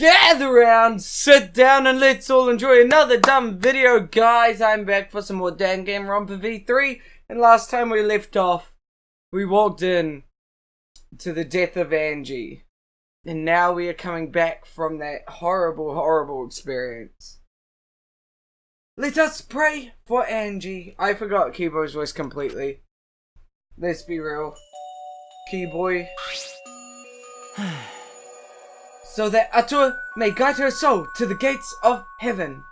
Gather around, sit down, and let's all enjoy another dumb video, guys. I'm back for some more Danganronpa V3, and last time we left off, we walked in to the death of Angie, and now we are coming back from that horrible, horrible experience. Let us pray for Angie. I forgot Kibo's voice completely. Let's be real. Keyboy. So that Atua may guide her soul to the gates of heaven.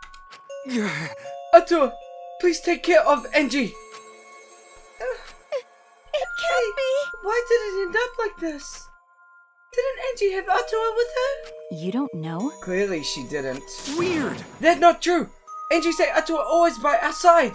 Atua, please take care of Angie. It can't be. Why did it end up like this? Didn't Angie have Atua with her? You don't know? Clearly she didn't. Weird. That's not true. Angie said Atua always by our side.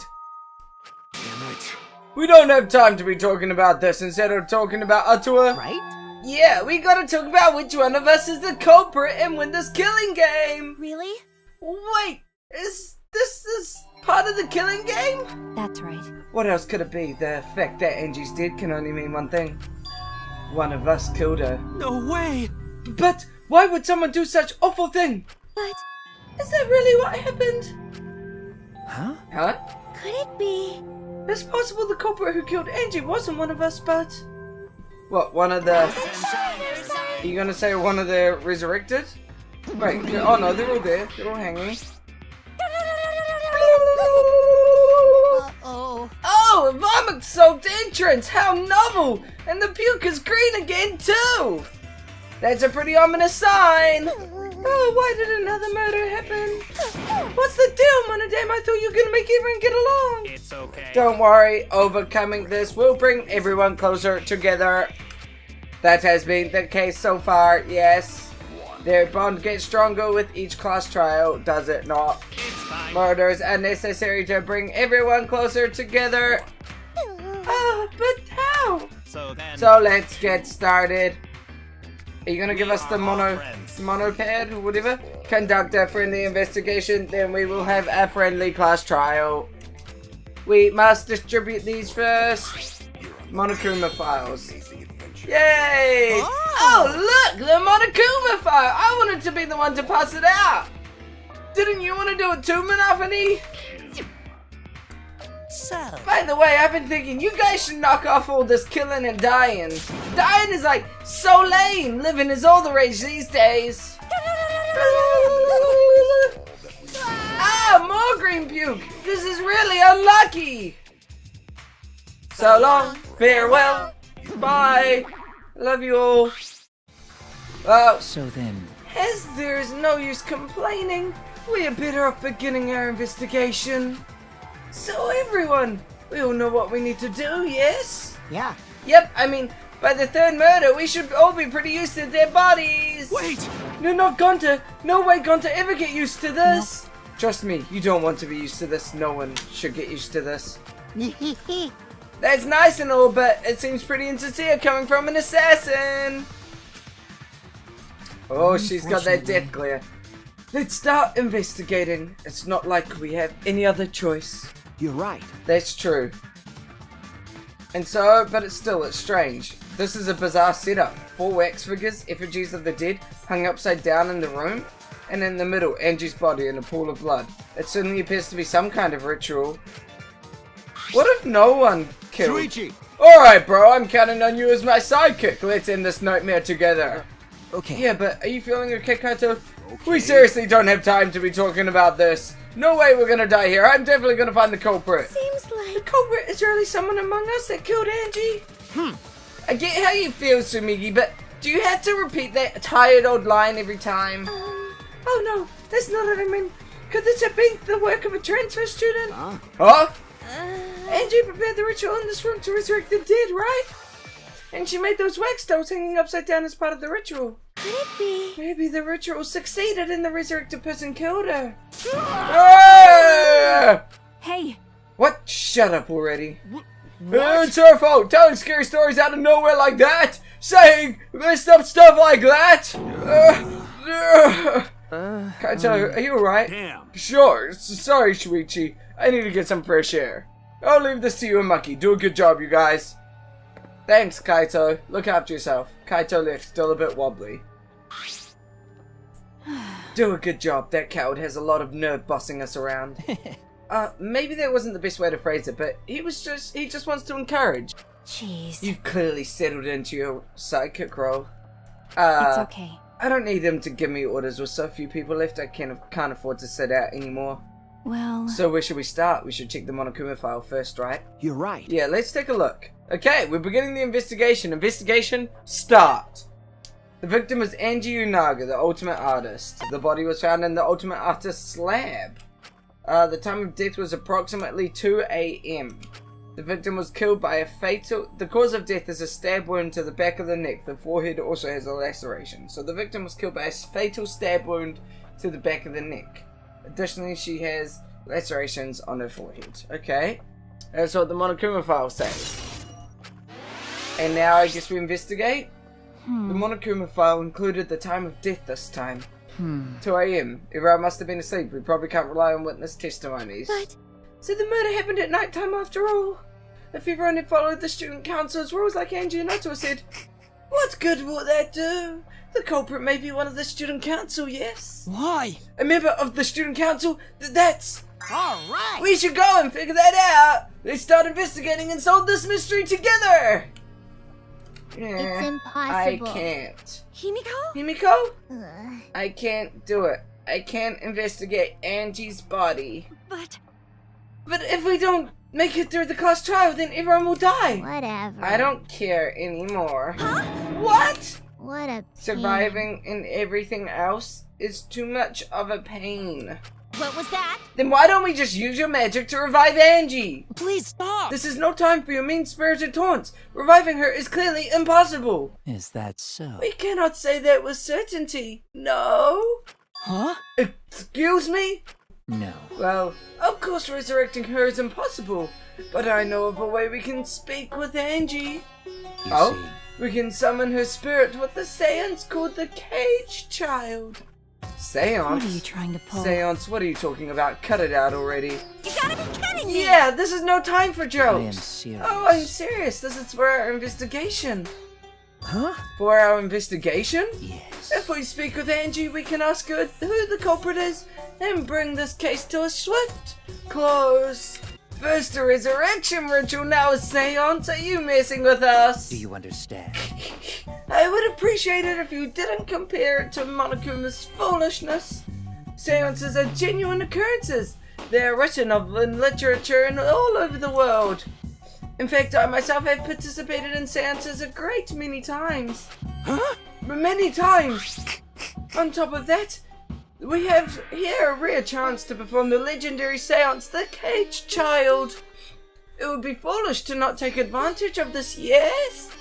Damn it. We don't have time to be talking about this instead of talking about Atua. Right? Yeah, we gotta talk about which one of us is the culprit and win this killing game. Really? Wait, is this part of the killing game? That's right. What else could it be? The fact that Angie's dead can only mean one thing. One of us killed her. No way. But why would someone do such awful thing? But Is that really what happened? Huh? Huh? could it be? It's possible the culprit who killed Angie wasn't one of us, but... What, one of the... Are you gonna say one of the resurrected? Wait, oh no, they're all there. They're all hanging. Uh-oh. Oh, a vomit-soaked entrance! How novel! And the puke is green again, too! That's a pretty ominous sign! Oh, why did another murder happen? What's the deal, Monodam? I thought you were gonna make everyone get along! It's okay. Don't worry, overcoming this will bring everyone closer together. That has been the case so far, yes. Their bond gets stronger with each class trial, does it not? It's fine. Murders are necessary to bring everyone closer together. Ah, but how? So Let's get started. Are you gonna give us the monopad or whatever? Conduct a friendly investigation, then we will have a friendly class trial. We must distribute these first. Monokuma files. Yay! Oh, look! The Monokuma file! I wanted to be the one to pass it out! Didn't you want to do it too, Monophony? So, By the way, I've been thinking you guys should knock off all this killing and dying. Dying is like so lame. Living is all the rage these days. Ah, more green puke. This is really unlucky. So long, farewell, bye. Love you all. Oh, So then, as there's no use complaining, we are better off beginning our investigation. So everyone, we all know what we need to do, yes? yeah. Yep, I mean, by the third murder, we should all be pretty used to their bodies. wait. No, not Gonta. No way Gonta ever get used to this. Trust me, you don't want to be used to this. No one should get used to this. That's nice and all, but it seems pretty insincere coming from an assassin. Oh, she's got that death glare. Let's start investigating. It's not like we have any other choice. You're right. That's true. And so, but it's strange. This is a bizarre setup. 4 wax figures, effigies of the dead, hung upside down in the room, and in the middle, Angie's body in a pool of blood. It certainly appears to be some kind of ritual. What if no one killed? Shuichi. Alright, bro, I'm counting on you as my sidekick. Let's end this nightmare together. Okay. Yeah, but are you feeling okay, Kaito? We seriously don't have time to be talking about this. No way we're gonna die here. I'm definitely gonna find the culprit. Seems The like... culprit is really someone among us that killed Angie. I get how you feel, Sumigi, but do you have to repeat that tired old line every time? Oh no, that's not what I mean. Could this have been the work of a transfer student? Huh? Angie prepared the ritual in this room to resurrect the dead, right? And she made those wax dolls hanging upside down as part of the ritual. Could it be? Maybe the ritual succeeded and the resurrected person killed her. Ah! Hey, What? Shut up already. It's her fault. Telling scary stories out of nowhere like that. Saying messed up stuff like that. Kaito, are you alright? Damn. Sure. Sorry, Shuichi. I need to get some fresh air. I'll leave this to you and Maki. Do a good job, you guys. Thanks, Kaito. Look after yourself. Kaito left, still a bit wobbly. Do a good job. That coward has a lot of nerve bossing us around. Maybe that wasn't the best way to phrase it, but he just wants to encourage. Jeez. You've clearly settled into your sidekick role. It's okay. I don't need him to give me orders. With so few people left, I can't afford to sit out anymore. Well... So where should we start? We should check the Monokuma file first, right? You're right. Yeah, let's take a look. Okay, we're beginning the investigation. Investigation, start. The victim was Angie Unaga, the ultimate artist. The body was found in the ultimate artist's lab. The time of death was approximately 2 a.m. The victim was killed by a fatal... The cause of death is a stab wound to the back of the neck. The forehead also has a laceration. So the victim was killed by a fatal stab wound to the back of the neck. Additionally, she has lacerations on her forehead. Okay, that's what the Monokuma file says. And now I guess we investigate. The Monokuma file included the time of death this time. 2 a.m. Everyone must have been asleep. We probably can't rely on witness testimonies. But... So the murder happened at night time after all. If everyone had followed the student council's rules like Angie and Otto said, what good will that do? The culprit may be one of the student council, yes? Why? A member of the student council? That's... Alright! We should go and figure that out! Let's start investigating and solve this mystery together! It's impossible. I can't. Himiko? Himiko? Ugh. I can't do it. I can't investigate Angie's body. But... But if we don't make it through the class trial, then everyone will die. Whatever. I don't care anymore. Huh? What? What a pain. Surviving and everything else is too much of a pain. What was that? Then why don't we just use your magic to revive Angie? Please stop! This is no time for your mean-spirited taunts. Reviving her is clearly impossible. Is that so? We cannot say that with certainty. No? Huh? Excuse me? No. Well, of course resurrecting her is impossible, but I know of a way we can speak with Angie. You Oh? see. We can summon her spirit with a seance called the Cage Child. Seance? What are you trying to pull? Seance, what are you talking about? Cut it out already. You gotta be kidding me! Yeah, this is no time for I am jokes. serious. Oh, I'm serious. This is for our investigation. Huh? For our investigation? Yes. If we speak with Angie, we can ask her who the culprit is and bring this case to a swift close. First a resurrection ritual, now a seance. Are you messing with us? Do you understand? I would appreciate it if you didn't compare it to Monokuma's foolishness. Seances are genuine occurrences. They are written of in literature and all over the world. In fact, I myself have participated in seances a great many times. Huh? Many times! On top of that, we have here a rare chance to perform the legendary seance, the Cage Child. It would be foolish to not take advantage of this, yes?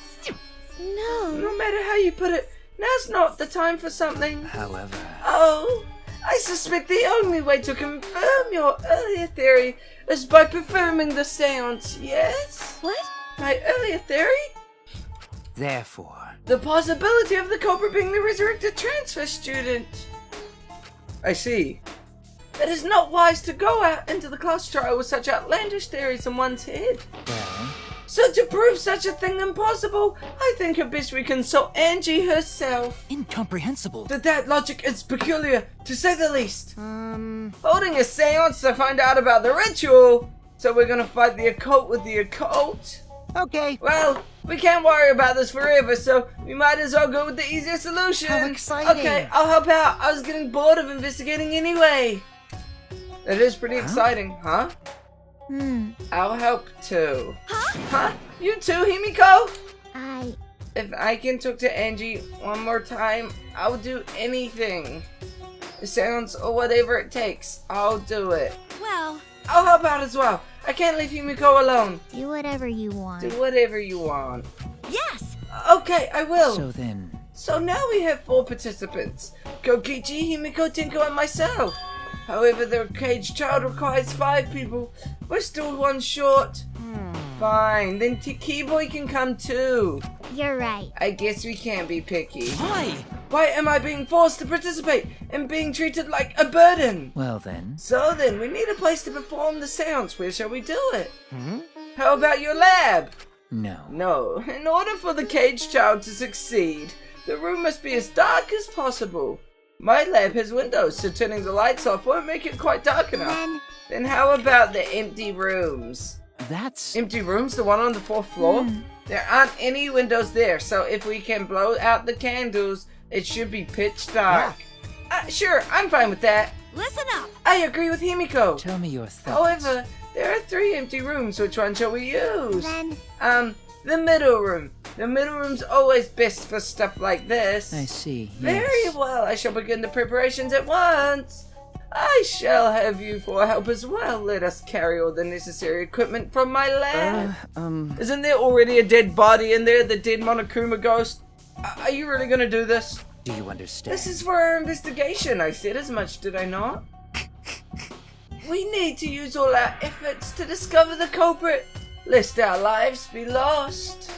No. No matter how you put it, now's not the time for something. However... Oh, I suspect the only way to confirm your earlier theory is by performing the seance, yes? What? My earlier theory? Therefore... The possibility of the culprit being the resurrected transfer student. I see. It is not wise to go out into the class trial with such outlandish theories in one's head. Well... So to prove such a thing impossible, I think it best we consult Angie herself. incomprehensible. That logic is peculiar, to say the least. Holding a seance to find out about the ritual. So we're gonna fight the occult with the occult? Okay. Well, we can't worry about this forever, so we might as well go with the easier solution. How exciting. Okay, I'll help out. I was getting bored of investigating anyway. It is pretty exciting, huh? I'll help too. Huh? You too, Himiko? If I can talk to Angie one more time, I'll do anything. It sounds or whatever it takes, I'll do it. Well, I'll help out as well. I can't leave Himiko alone. do whatever you want. Do whatever you want. Yes! Okay, I will. So then... So now we have 4 participants. Kokichi, Himiko, Tinko, and myself. However, the Cage Child requires 5 people. We're still 1 short. Fine, then Kiboy can come too. You're right. I guess we can't be picky. Why? Why am I being forced to participate and being treated like a burden? Well then... So then, we need a place to perform the seance. Where shall we do it? How about your lab? No. No. In order for the Cage Child to succeed, the room must be as dark as possible. My lab has windows, so turning the lights off won't make it quite dark enough. Then how about the empty rooms? That's... Empty rooms? The one on the 4th floor? There aren't any windows there, so if we can blow out the candles, it should be pitch dark. Sure, I'm fine with that. Listen up. I agree with Himiko. Tell me your thoughts. However, there are 3 empty rooms. Which one shall we use? Then The middle room. The middle room's always best for stuff like this. I see. Very Yes. well. I shall begin the preparations at once. I shall have you for help as well. Let us carry all the necessary equipment from my lab. Isn't there already a dead body in there? The dead Monokuma ghost? Are you really gonna do this? Do you understand? This is for our investigation. I said as much, did I not? We need to use all our efforts to discover the culprit, lest our lives be lost.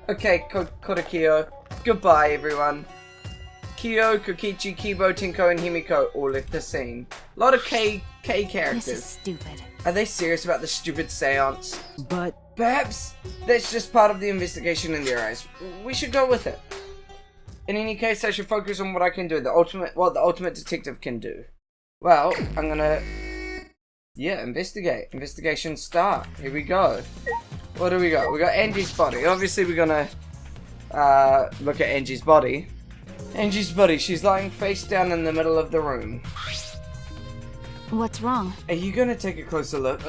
Okay, Kodakiyo. Goodbye, everyone. Kyo, Kokichi, Kibo, Tinko, and Himiko all left the scene. A lot of K characters. this is stupid. Are they serious about the stupid seance? But... Perhaps that's just part of the investigation in their eyes. We should go with it. In any case, I should focus on what I can do. What the ultimate detective can do. Well, I'm gonna... Yeah, investigate. Investigation start. Here we go. What do we got? We got Angie's body. Obviously, we're gonna look at Angie's body. Angie's body. She's lying face down in the middle of the room. What's wrong? Are you gonna take a closer look?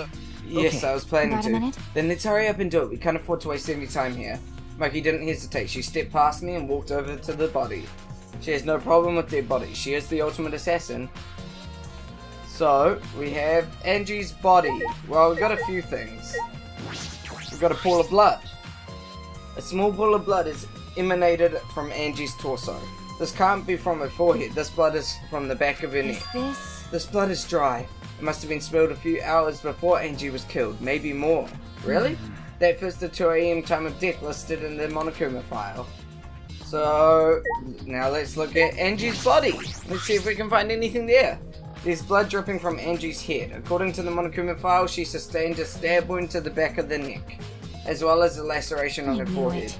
Yes, okay. I was planning Got a to. minute? Then let's hurry up and do it. We can't afford to waste any time here. Mikey didn't hesitate. She stepped past me and walked over to the body. She has no problem with dead bodies. She is the ultimate assassin. So, we have Angie's body. Well, we've got a few things. We've got a pool of blood. A small pool of blood is emanated from Angie's torso. This can't be from her forehead. This blood is from the back of her neck. This blood is dry. It must have been spilled a few hours before Angie was killed. Maybe more. Really? That fits the 2 AM time of death listed in the Monokuma file. So, now let's look at Angie's body. Let's see if we can find anything there. There's blood dripping from Angie's head. According to the Monokuma file, she sustained a stab wound to the back of the neck, as well as a laceration on her forehead.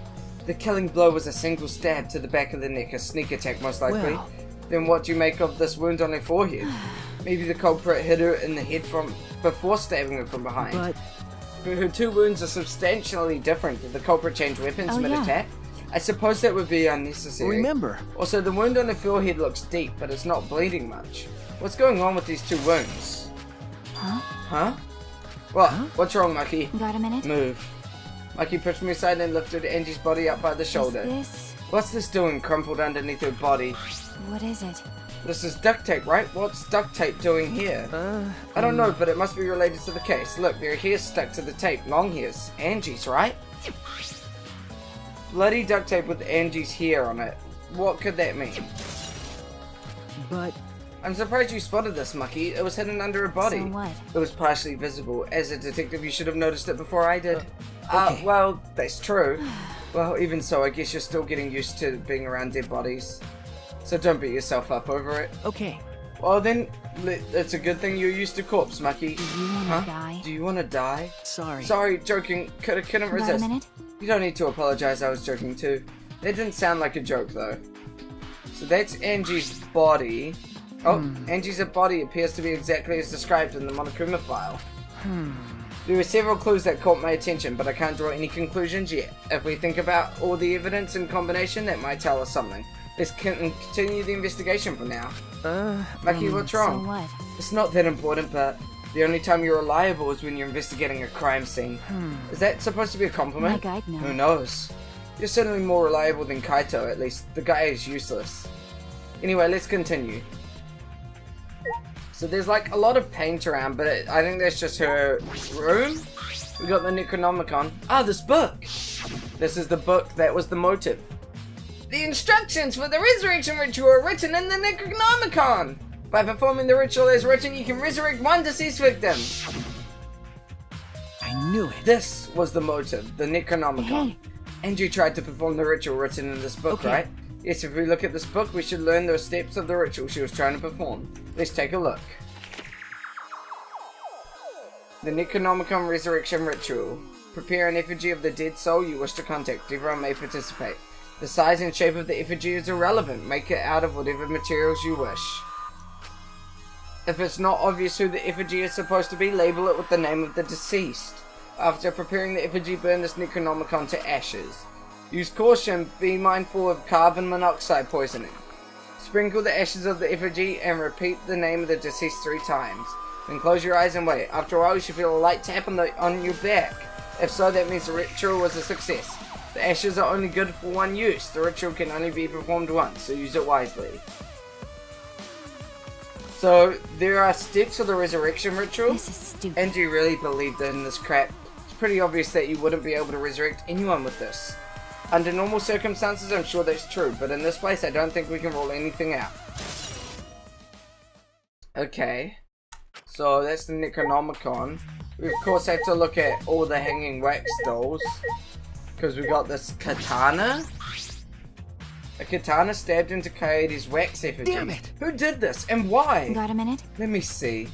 The killing blow was a single stab to the back of the neck, a sneak attack most likely. Well. Then what do you make of this wound on her forehead? Maybe the culprit hit her in the head from before stabbing her from behind. But... Her 2 wounds are substantially different. Did the culprit change weapons mid-attack? I suppose that would be unnecessary. Remember. Also, the wound on her forehead looks deep, but it's not bleeding much. What's going on with these 2 wounds? Huh? What? Huh? What's wrong, Maki? Got a minute? Move. Maki pushed me aside and lifted Angie's body up by the shoulder. What's this doing crumpled underneath her body? What is it? This is duct tape, right? What's duct tape doing here? I don't know, but it must be related to the case. Look, there are hairs stuck to the tape. Long hairs. Angie's, right? Bloody duct tape with Angie's hair on it. What could that mean? But... I'm surprised you spotted this, Mucky. It was hidden under her body. So what? It was partially visible. As a detective, you should have noticed it before I did. Okay. Well, that's true. Well, even so, I guess you're still getting used to being around dead bodies. So don't beat yourself up over it. Okay. Well then, it's a good thing you're used to corpse, Mucky. Do you wanna die? Do you want to die? Sorry. Sorry, joking. Couldn't Got a resist. minute? You don't need to apologize, I was joking too. That didn't sound like a joke though. So that's Angie's body. Oh, Angie's body appears to be exactly as described in the Monokuma file. There were several clues that caught my attention, but I can't draw any conclusions yet. If we think about all the evidence in combination, that might tell us something. Let's continue the investigation for now. Maki, what's wrong? So what? It's not that important, but the only time you're reliable is when you're investigating a crime scene. Is that supposed to be a compliment? Like I'd know. Who knows? You're certainly more reliable than Kaito, at least. The guy is useless. Anyway, let's continue. So there's like a lot of paint around, but I think that's just her room. We got the Necronomicon. Ah, this book! This is the book that was the motive. The instructions for the resurrection ritual are written in the Necronomicon! By performing the ritual as written, you can resurrect one deceased victim. I knew it. This was the motive, the Necronomicon. Hey. Angie tried to perform the ritual written in this book, Okay. right? Yes, if we look at this book, we should learn the steps of the ritual she was trying to perform. Let's take a look. The Necronomicon Resurrection Ritual. Prepare an effigy of the dead soul you wish to contact. Everyone may participate. The size and shape of the effigy is irrelevant. Make it out of whatever materials you wish. If it's not obvious who the effigy is supposed to be, label it with the name of the deceased. After preparing the effigy, burn this Necronomicon to ashes. Use caution, be mindful of carbon monoxide poisoning. Sprinkle the ashes of the effigy and repeat the name of the deceased 3 times. Then close your eyes and wait. After a while you should feel a light tap on your back. If so, that means the ritual was a success. The ashes are only good for one use. The ritual can only be performed once, so use it wisely. So, there are steps for the resurrection ritual. This is stupid. Angie really believed in this crap. It's pretty obvious that you wouldn't be able to resurrect anyone with this. Under normal circumstances, I'm sure that's true, but in this place, I don't think we can rule anything out. Okay. So, that's the Necronomicon. We, of course, have to look at all the hanging wax dolls. Because we got this katana. A katana stabbed into Coyote's wax effigy. Damn it! Who did this, and why? Got a minute? Let me see.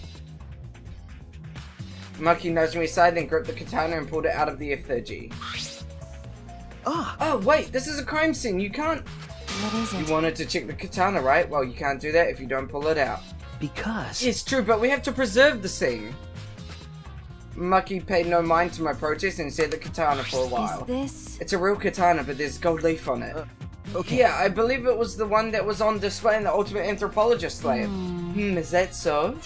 Monkey nudged me aside, then gripped the katana and pulled it out of the effigy. Ah! Oh, wait, this is a crime scene. You can't... What is it? You wanted to check the katana, right? Well, you can't do that if you don't pull it out. Because... It's true, but we have to preserve the scene. Mucky paid no mind to my protest and said the katana for a while. Is this... It's a real katana, but there's gold leaf on it. okay. Yeah, I believe it was the one that was on display in the Ultimate Anthropologist lab. Is that so?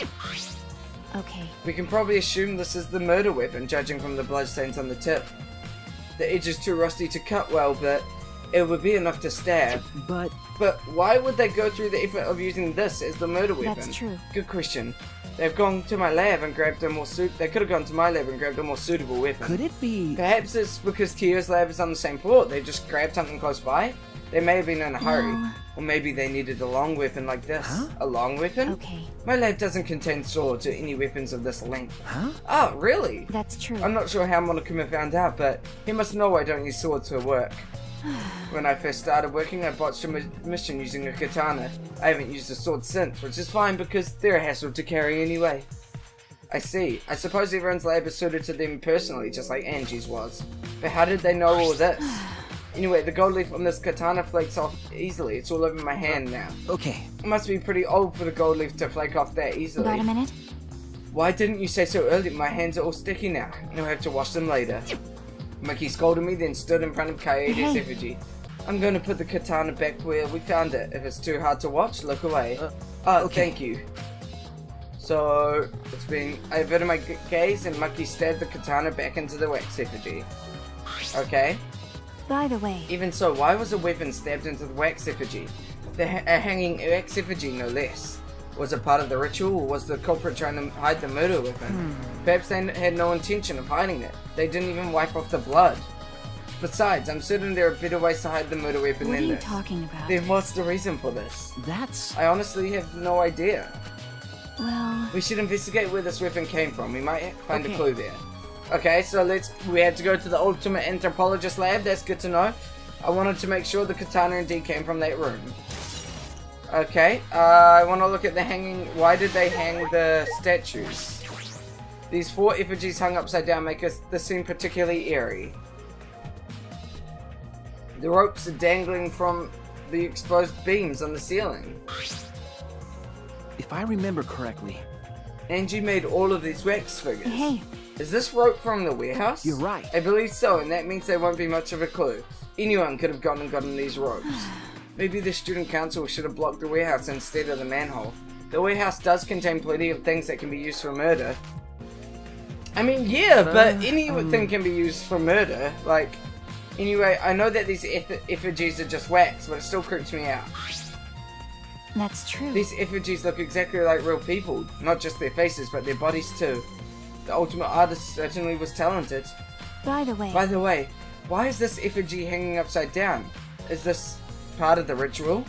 Okay. We can probably assume this is the murder weapon, judging from the bloodstains on the tip. The edge is too rusty to cut well, but it would be enough to stab. But... But why would they go through the effort of using this as the murder weapon? That's true. Good question. They've gone to my lab and grabbed a more They could have gone to my lab and grabbed a more suitable weapon. Could it be... Perhaps it's because Kyo's lab is on the same floor. They just grabbed something close by. They may have been in a hurry. No. Or maybe they needed a long weapon like this. Huh? A long weapon? Okay. My lab doesn't contain swords or any weapons of this length. Huh? Oh, really? That's true. I'm not sure how Monokuma found out, but he must know I don't use swords for work. When I first started working, I botched a mission using a katana. I haven't used a sword since, which is fine because they're a hassle to carry anyway. I see. I suppose everyone's lab is suited to them personally, just like Angie's was. But how did they know all this? Anyway, the gold leaf on this katana flakes off easily. It's all over my hand now. Okay. It must be pretty old for the gold leaf to flake off that easily. Got a minute? Why didn't you say so early? My hands are all sticky now, and I'll have to wash them later. Mickey scolded me, then stood in front of Coyote's Hey. effigy. I'm going to put the katana back where we found it. If it's too hard to watch, look away. Okay. Thank you. So, I averted my gaze and Mucky stabbed the katana back into the wax effigy. Okay. By the way, Even so, why was a weapon stabbed into the wax effigy? A hanging wax effigy, no less. Was it part of the ritual, or was the culprit trying to hide the murder weapon? Perhaps they had no intention of hiding it. They didn't even wipe off the blood. Besides, I'm certain there are better ways to hide the murder weapon what are than you this. talking about? Then what's the reason for this? That's... I honestly have no idea. Well, We should investigate where this weapon came from. We might find a Okay. clue there. Okay, so we had to go to the Ultimate Anthropologist lab. That's good to know. I wanted to make sure the katana indeed came from that room. Okay, I want to look at the hanging. Why did they hang the statues? These 4 effigies hung upside down make this scene particularly eerie. The ropes are dangling from the exposed beams on the ceiling. If I remember correctly... Angie made all of these wax figures. hey, Is this rope from the warehouse? You're right. I believe so, and that means there won't be much of a clue. Anyone could have gone and gotten these ropes. Maybe the student council should have blocked the warehouse instead of the manhole. The warehouse does contain plenty of things that can be used for murder. I mean, yeah, but anything can be used for murder. Like, anyway, I know that these effigies are just wax, but it still creeps me out. that's true. These effigies look exactly like real people. Not just their faces, but their bodies too. The ultimate artist certainly was talented. By the way, Why is this effigy hanging upside down? Is this part of the ritual?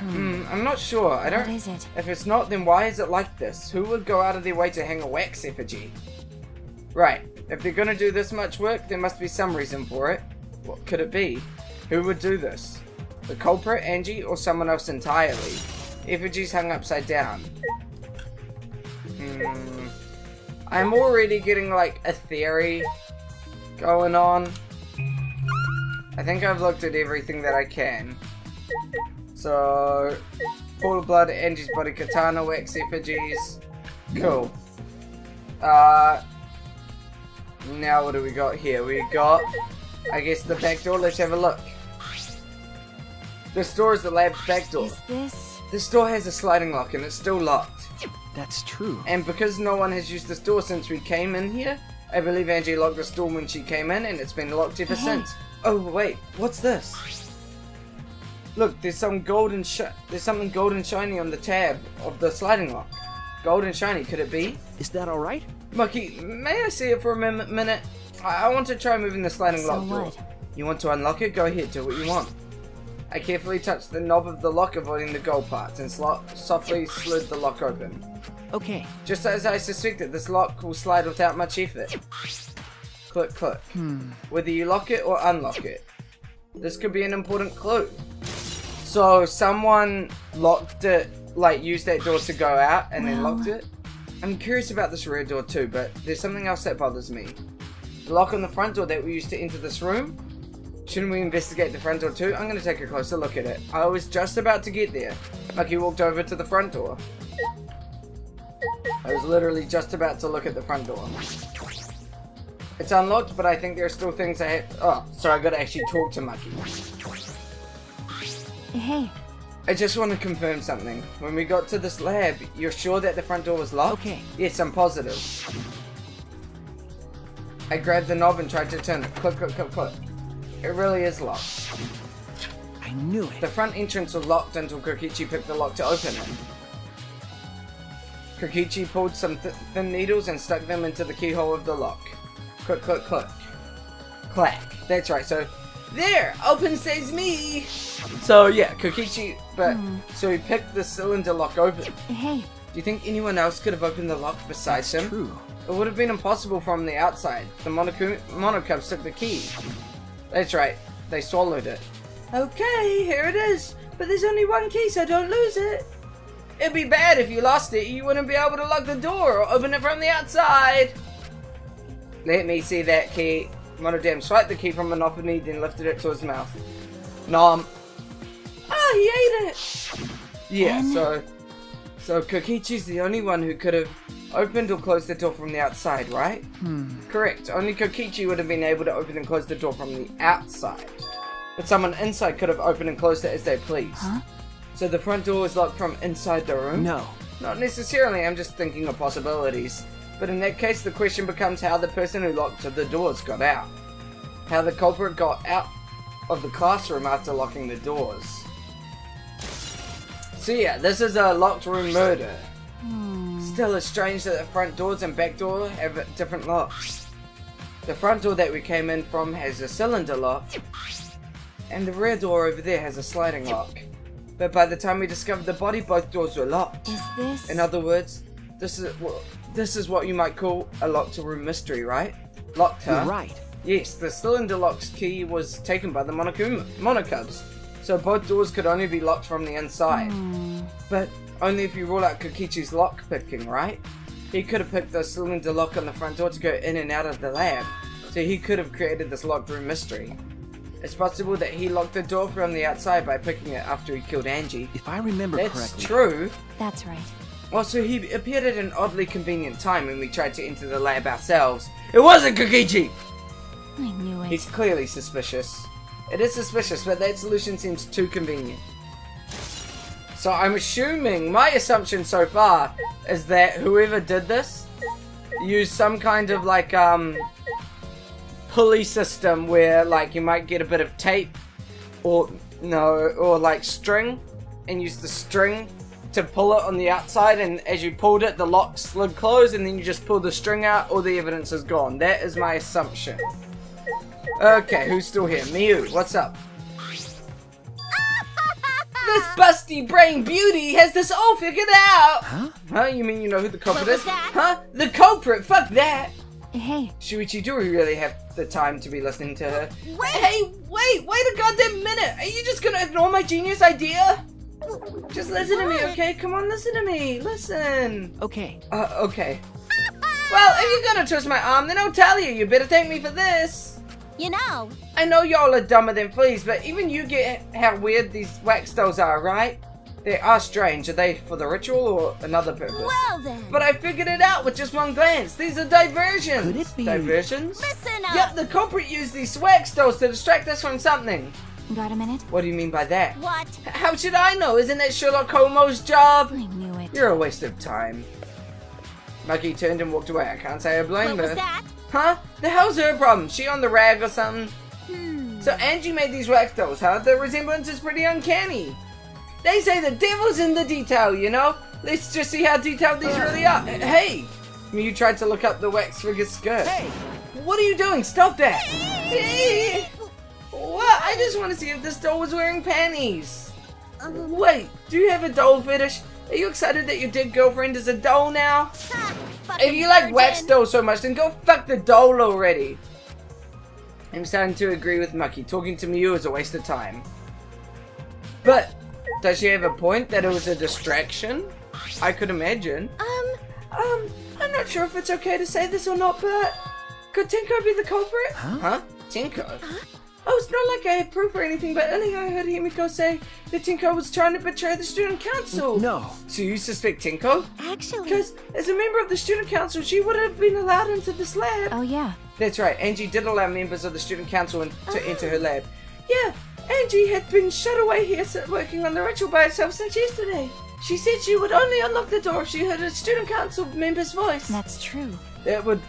I'm not sure. I what don't... is it? If it's not, then why is it like this? Who would go out of their way to hang a wax effigy? Right. If they're gonna do this much work, there must be some reason for it. What could it be? Who would do this? The culprit, Angie, or someone else entirely? Effigies hung upside down. I'm already getting like a theory going on. I think I've looked at everything that I can. So, pool of blood, Angie's body, katana, wax effigies. Cool. Now what do we got here? We got, I guess, the back door. Let's have a look. This door is the lab's back door. Is this? This door has a sliding lock and it's still locked. That's true. And because no one has used this door since we came in here, I believe Angie locked this door when she came in and it's been locked ever since. Oh wait, what's this? Look, there's something gold and shiny on the tab of the sliding lock. Gold and shiny, could it be? Is that alright? Mucky, may I see it for a minute? I want to try moving the sliding lock door. You want to unlock it? Go ahead, do what you want. I carefully touched the knob of the lock, avoiding the gold parts, and softly slid the lock open. Okay. Just as I suspected, this lock will slide without much effort. Click, click. Whether you lock it or unlock it. This could be an important clue. So, someone locked it, like, used that door to go out and then locked it. I'm curious about this rear door too, but there's something else that bothers me. The lock on the front door that we used to enter this room? Shouldn't we investigate the front door too? I'm going to take a closer look at it. I was just about to get there. Mucky walked over to the front door. I was literally just about to look at the front door. It's unlocked, but I think there are still things I have... Oh, so I got to actually talk to Mucky. Hey. I just want to confirm something. When we got to this lab, you're sure that the front door was locked? Okay. Yes, I'm positive. I grabbed the knob and tried to turn it. Click, click, click, click. It really is locked. I knew it. The front entrance was locked until Kokichi picked the lock to open it. Kokichi pulled some thin needles and stuck them into the keyhole of the lock. Click, click, click. Clack. That's right, so... There! Open says me! So, yeah, Kokichi... So he picked the cylinder lock open. Hey. Do you think anyone else could have opened the lock besides him? True. It would have been impossible from the outside. The monocubs took the key. That's right. They swallowed it. Okay, here it is. But there's only one key, so don't lose it. It'd be bad if you lost it. You wouldn't be able to lock the door or open it from the outside. Let me see that key. Monodam swiped the key from an off knee, then lifted it to his mouth. Nom. Ah, he ate it. Yeah, so Kokichi's the only one who could have opened or closed the door from the outside, right? Correct. Only Kokichi would have been able to open and close the door from the outside. But someone inside could have opened and closed it as they pleased. Huh? So the front door was locked from inside the room? No. Not necessarily, I'm just thinking of possibilities. But in that case, the question becomes how the person who locked the doors got out. How the culprit got out of the classroom after locking the doors. So yeah, this is a locked room murder. Still, it's strange that the front doors and back door have different locks. The front door that we came in from has a cylinder lock, and the rear door over there has a sliding lock. But by the time we discovered the body, both doors were locked. Is this? In other words, this is what you might call a locked room mystery, right? Locked, huh? You're right. Yes, the cylinder lock's key was taken by the monocubs, so both doors could only be locked from the inside. But only if you rule out Kokichi's lock picking, right? He could have picked the cylinder lock on the front door to go in and out of the lab, so he could have created this locked room mystery. It's possible that he locked the door from the outside by picking it after he killed Angie. If I remember correctly. That's true. That's right. Also, he appeared at an oddly convenient time when we tried to enter the lab ourselves. It wasn't Kokichi! I knew it. He's clearly suspicious. It is suspicious, but that solution seems too convenient. So I'm assuming, my assumption so far, is that whoever did this used some kind of like, pulley system where like you might get a bit of tape or like string and use the string to pull it on the outside, and as you pulled it the lock slid closed and then you just pull the string out, all the evidence is gone. That is my assumption. Okay, who's still here? Miu, what's up? This busty brain beauty has this all figured out! Huh? You mean you know who the culprit is? Huh? The culprit? Fuck that! Hey. Shuichi, do we really have the time to be listening to her? Hey, wait a goddamn minute! Are you just gonna ignore my genius idea? Just listen to me, okay? Come on, listen to me. Listen. Okay. Okay. Well, if you're gonna twist my arm, then I'll tell you. You better thank me for this. You know, I know y'all are dumber than fleas, but even you get how weird these wax dolls are, right? They are strange. Are they for the ritual or another purpose? well then. But I figured it out with just one glance. These are diversions. Could it be- Diversions? Listen up. Yep, the culprit used these wax dolls to distract us from something. Got a minute? What do you mean by that? What? How should I know? Isn't that Sherlock Holmes' job? I knew it. You're a waste of time. Muggy turned and walked away. I can't say I blame What her. was that? Huh? The hell's her problem? She on the rag or something? Hmm. So Angie made these wax dolls, huh? The resemblance is pretty uncanny. They say the devil's in the detail, you know? Let's just see how detailed these really are. Hey! You tried to look up the wax figure's skirt. Hey! What are you doing? Stop that! What? I just want to see if this doll was wearing panties. Wait, do you have a doll fetish? Are you excited that your dead girlfriend is a doll now? Ha, If fucking you like wax virgin. dolls so much, then go fuck the doll already. I'm starting to agree with Mucky. Talking to Miu is a waste of time. But, does she have a point that it was a distraction? I could imagine. I'm not sure if it's okay to say this or not, but could Tinko be the culprit? Huh? Tinko? Oh, it's not like I have proof or anything, but earlier I heard Himiko say that Tinko was trying to betray the student council. No. So you suspect Tinko? Actually. Because as a member of the student council, she would have been allowed into this lab. Oh yeah. That's right, Angie did allow members of the student council to enter her lab. Yeah, Angie had been shut away here working on the ritual by herself since yesterday. She said she would only unlock the door if she heard a student council member's voice. That's true. That would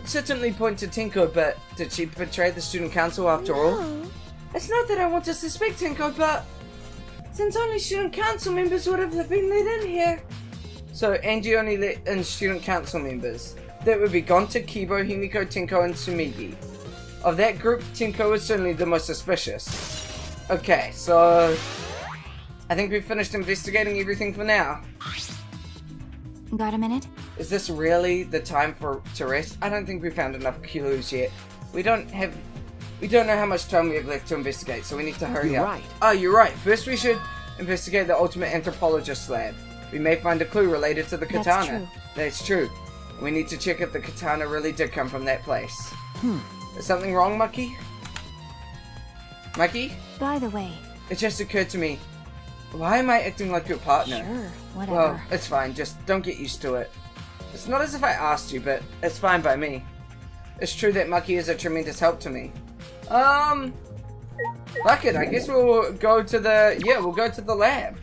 certainly point to Tinko, but did she betray the student council after all? No. It's not that I want to suspect Tinko, but since only student council members would have been let in here. So Angie only let in student council members. That would be Gonta, Kibo, Himiko, Tinko, and Sumigi. Of that group, Tinko is certainly the most suspicious. Okay, so I think we've finished investigating everything for now. Got a minute? Is this really the time to rest? I don't think we found enough clues yet. We don't know how much time we have left to investigate, so we need to hurry You're up. right. Oh, you're right. First we should investigate the ultimate anthropologist lab. We may find a clue related to the That's katana. true. That's true. We need to check if the katana really did come from that place. Hmm. Is something wrong, Mucky? Mucky? By the way. It just occurred to me. Why am I acting like your partner? Sure. Whatever. Well, it's fine. Just don't get used to it. It's not as if I asked you, but it's fine by me. It's true that Mucky is a tremendous help to me. Fuck it. I guess we'll go to the lab.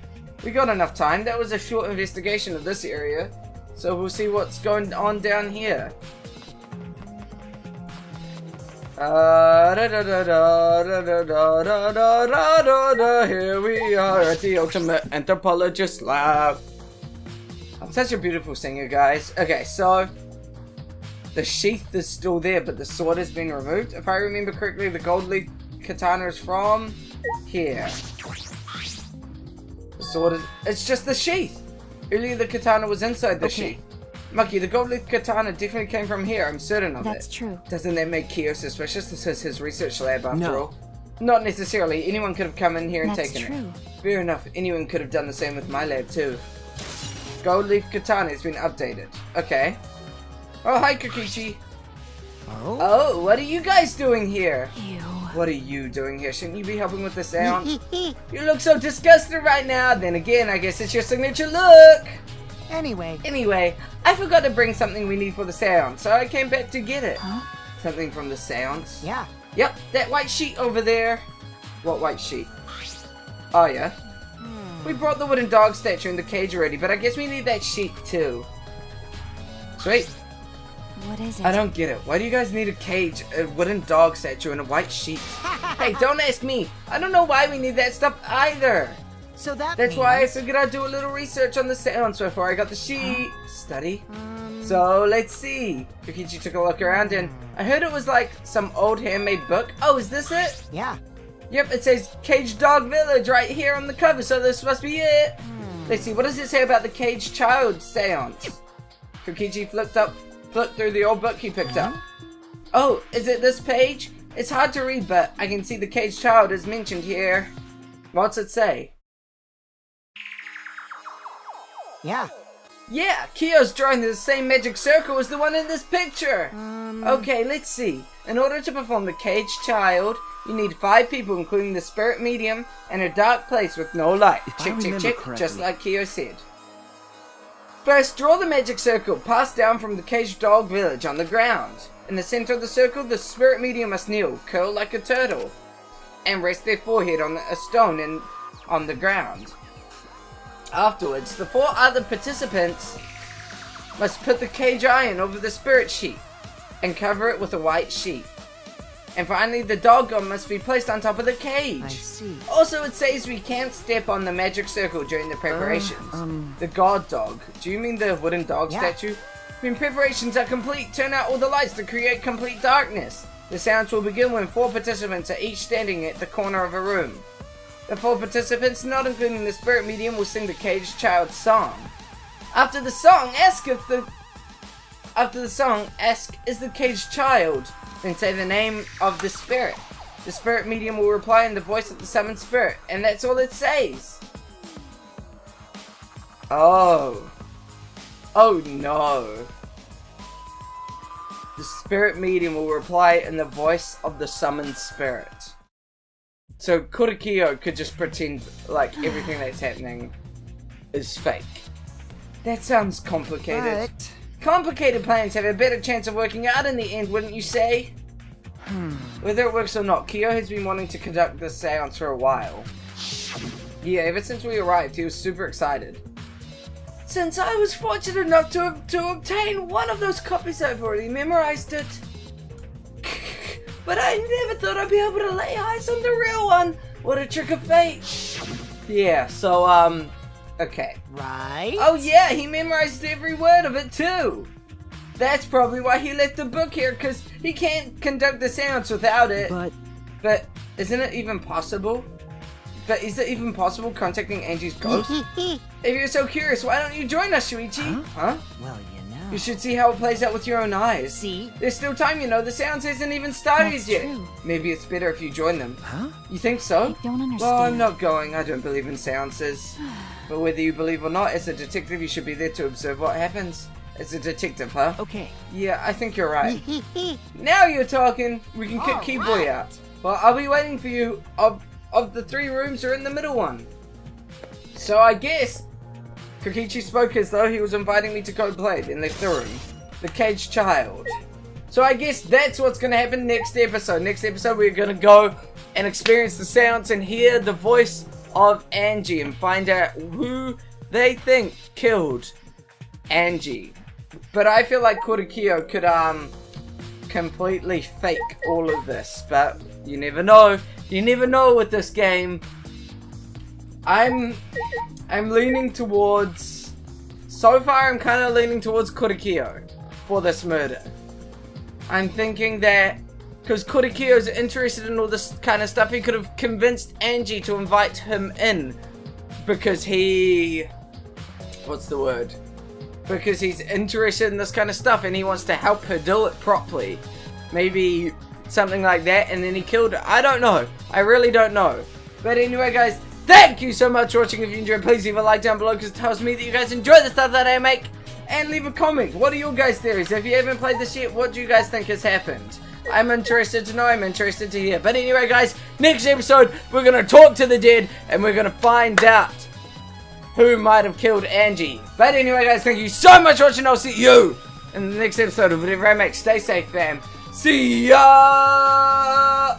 We got enough time. That was a short investigation of this area. So we'll see what's going on down here. Here we are at the ultimate anthropologist lab. I'm such a beautiful singer, guys. Okay, so the sheath is still there, but the sword has been removed. If I remember correctly, the gold leaf katana is from here. The sword is... It's just the sheath. Earlier the katana was inside the sheath. Mucky, the gold leaf katana definitely came from here. I'm certain of That's it. true. Doesn't that make Kyo suspicious? This is his research lab after No. all. Not necessarily. Anyone could have come in here and That's taken true. it. Fair enough. Anyone could have done the same with my lab too. Gold leaf katana has been updated. Okay. Oh, hi Kokichi. Oh? Oh, what are you guys doing here? Ew. What are you doing here? Shouldn't you be helping with the sound? You look so disgusted right now. Then again, I guess it's your signature look. Anyway, I forgot to bring something we need for the sound, so I came back to get it. Huh? Something from the sounds. yeah. Yep, that white sheet over there. What white sheet? Oh, yeah. We brought the wooden dog statue in the cage already, but I guess we need that sheet too. Sweet. What is it? I don't get it. Why do you guys need a cage, a wooden dog statue, and a white sheet? Hey, don't ask me. I don't know why we need that stuff either. So That's why I figured I'd do a little research on the sounds before I got the sheet. Study. So, let's see. Kokichi took a look around and I heard it was like some old handmade book. Oh, is this it? Yeah. Yep, it says Caged Dog Village right here on the cover, so this must be it. Let's see, what does it say about the caged child sounds? Kokichi flipped through the old book he picked up. Oh, is it this page? It's hard to read, but I can see the caged child is mentioned here. What's it say? Yeah. Yeah, Kyo's drawing the same magic circle as the one in this picture. Okay, let's see. In order to perform the caged child, you need 5 people, including the spirit medium, and a dark place with no light. Check, just like Kyo said. First, draw the magic circle passed down from the caged dog village on the ground. In the center of the circle, the spirit medium must kneel, curl like a turtle, and rest their forehead on a stone on the ground. Afterwards, the 4 other participants must put the cage iron over the spirit sheet and cover it with a white sheet. And finally, the dog god must be placed on top of the cage. I see. Also, it says we can't step on the magic circle during the preparations. The god dog. Do you mean the wooden dog statue? When preparations are complete, turn out all the lights to create complete darkness. The sounds will begin when 4 participants are each standing at the corner of a room. The 4 participants, not including the spirit medium, will sing the caged child's song. After the song, ask is the caged child, then say the name of the spirit. The spirit medium will reply in the voice of the summoned spirit, and that's all it says. Oh no. The spirit medium will reply in the voice of the summoned spirit. So Kurikyo could just pretend like everything that's happening is fake. That sounds complicated. But Complicated plans have a better chance of working out in the end, wouldn't you say? Whether it works or not, Kyo has been wanting to conduct this seance for a while. Yeah, ever since we arrived, he was super excited. Since I was fortunate enough to obtain one of those copies, I've already memorized it. But I never thought I'd be able to lay eyes on the real one. What a trick of fate. Yeah, so, okay. right? Oh yeah, he memorized every word of it too. That's probably why he left the book here, because he can't conduct the seance without it. But isn't it even possible? But is it even possible contacting Angie's ghost? If you're so curious, why don't you join us, Shuichi? Huh? Well, you know. You should see how it plays out with your own eyes. See? There's still time, you know. The seance hasn't even started That's yet. true. Maybe it's better if you join them. Huh? You think so? I don't understand. Well, I'm not going. I don't believe in seances. But whether you believe or not, as a detective, you should be there to observe what happens. As a detective, huh? Okay. Yeah, I think you're right. Now you're talking. We can kick Keyboy out. Well, I'll be waiting for you. Of the 3 rooms are in the middle one. So I guess Kokichi spoke as though he was inviting me to go play, then left the room. The caged child. So I guess that's what's going to happen next episode. Next episode we're going to go and experience the sounds and hear the voice of Angie and find out who they think killed Angie. But I feel like Kurikyo could completely fake all of this, but you never know. You never know with this game. I'm leaning towards, so far I'm kind of leaning towards Kurikyo for this murder. I'm thinking that because Kurikyo's interested in all this kind of stuff, he could have convinced Angie to invite him in because what's the word? Because he's interested in this kind of stuff and he wants to help her do it properly. Maybe something like that, and then he killed her. I don't know. I really don't know. But anyway, guys, thank you so much for watching. If you enjoyed, please leave a like down below because it tells me that you guys enjoy the stuff that I make. And leave a comment. What are your guys' theories? If you haven't played this yet, what do you guys think has happened? I'm interested to know. I'm interested to hear. But anyway, guys, next episode, we're going to talk to the dead and we're going to find out who might have killed Angie. But anyway, guys, thank you so much for watching. I'll see you in the next episode of whatever I make. Stay safe, fam. See ya!